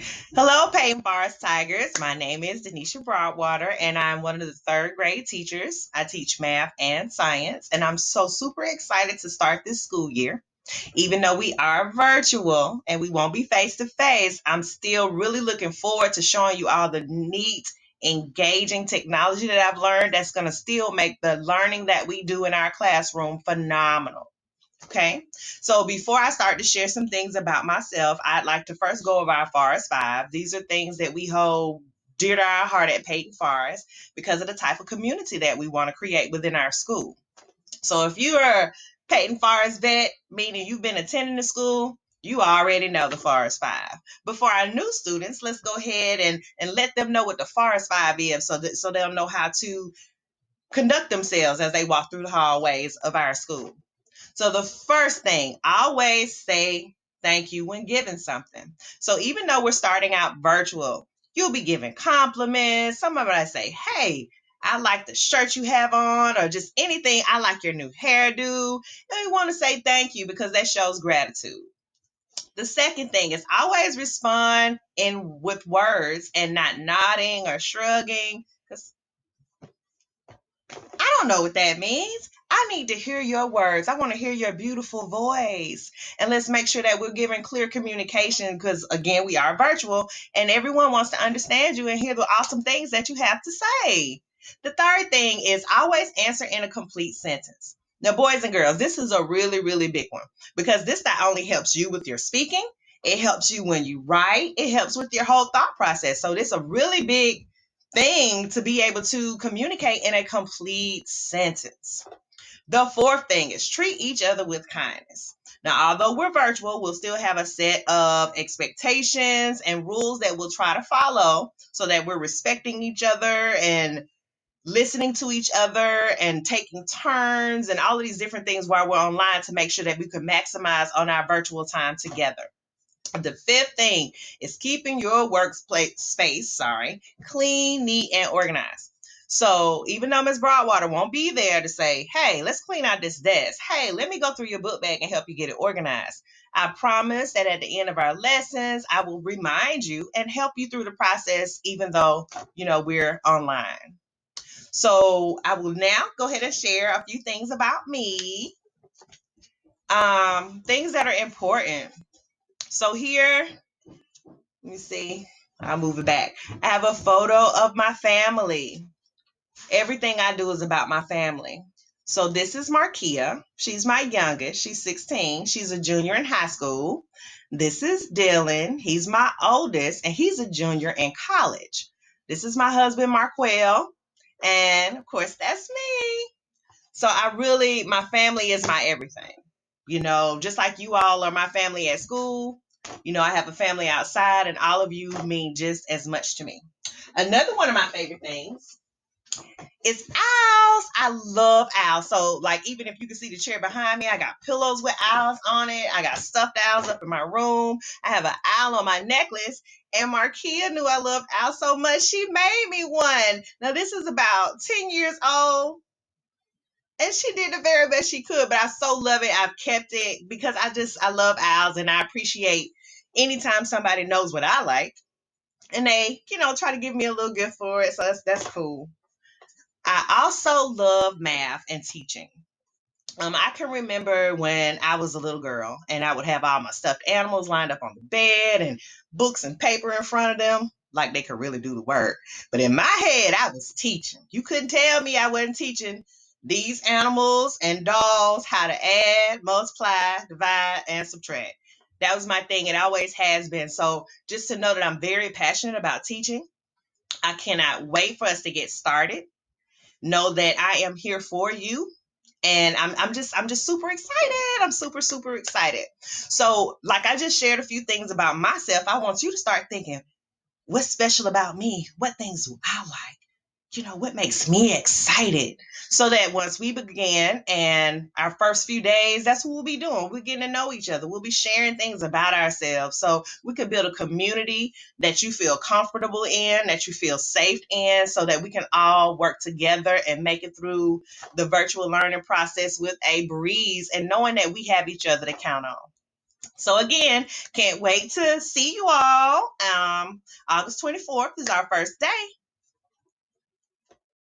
Hello, Payne Forest Tigers. My name is Denisha Broadwater, and I'm one of the third grade teachers. I teach math and science, and I'm so super excited to start this school year. Even though we are virtual and we won't be face to face, I'm still really looking forward to showing you all the neat, engaging technology that I've learned that's going to still make the learning that we do in our classroom phenomenal. Okay, so before I start to share some things about myself, I'd like to first go over our Forest Five. These are things that we hold dear to our heart at Peyton Forest because of the type of community that we want to create within our school. So if you're a Peyton Forest vet, meaning you've been attending the school, you already know the Forest Five. But for our new students, let's go ahead and let them know what the Forest Five is so they'll know how to conduct themselves as they walk through the hallways of our school. So the first thing, always say thank you when giving something. So even though we're starting out virtual, you'll be giving compliments. Some of us say, hey, I like the shirt you have on, or just anything. I like your new hairdo. And we want to say thank you because that shows gratitude. The second thing is always respond in with words and not nodding or shrugging. Because I don't know what that means. I need to hear your words. I want to hear your beautiful voice. And let's make sure that we're giving clear communication because, again, we are virtual and everyone wants to understand you and hear the awesome things that you have to say. The third thing is always answer in a complete sentence. Now, boys and girls, this is a really, really big one because this not only helps you with your speaking, it helps you when you write, it helps with your whole thought process. So, this is a really big thing to be able to communicate in a complete sentence. The fourth thing is treat each other with kindness. Now, although we're virtual, we'll still have a set of expectations and rules that we'll try to follow so that we're respecting each other and listening to each other and taking turns and all of these different things while we're online to make sure that we can maximize on our virtual time together. The fifth thing is keeping your workspace, clean, neat, and organized. So even though Ms. Broadwater won't be there to say, hey, let's clean out this desk. Hey, let me go through your book bag and help you get it organized. I promise that at the end of our lessons, I will remind you and help you through the process, even though, we're online. So I will now go ahead and share a few things about me, things that are important. So here, let me see. I'll move it back. I have a photo of my family. Everything I do is about my family. So this is Markia. She's my youngest. She's 16. She's a junior in high school. This is Dylan. He's my oldest, and he's a junior in college. This is my husband, Marquel. And of course, that's me. So my family is my everything. Just like you all are my family at school, I have a family outside, and all of you mean just as much to me. Another one of my favorite things is owls. I love owls. So, like, even if you can see the chair behind me, I got pillows with owls on it. I got stuffed owls up in my room. I have an owl on my necklace. And Markia knew I loved owls so much, she made me one. Now, this is about 10 years old. And she did the very best she could, but I so love it. I've kept it because I love owls and I appreciate anytime somebody knows what I like and they, try to give me a little gift for it. So that's cool. I also love math and teaching. I can remember when I was a little girl and I would have all my stuffed animals lined up on the bed and books and paper in front of them, like they could really do the work. But in my head, I was teaching. You couldn't tell me I wasn't teaching these animals and dolls how to add, multiply, divide, and subtract. That was my thing. It always has been. So just to know that I'm very passionate about teaching, I cannot wait for us to get started. Know that I am here for you. And I'm just super excited. I'm super, super excited. So, like I just shared a few things about myself, I want you to start thinking, what's special about me? What things do I like? What makes me excited? So that once we begin and our first few days, that's what we'll be doing. We're getting to know each other. We'll be sharing things about ourselves. So we could build a community that you feel comfortable in, that you feel safe in, so that we can all work together and make it through the virtual learning process with a breeze and knowing that we have each other to count on. So again, can't wait to see you all. August 24th is our first day.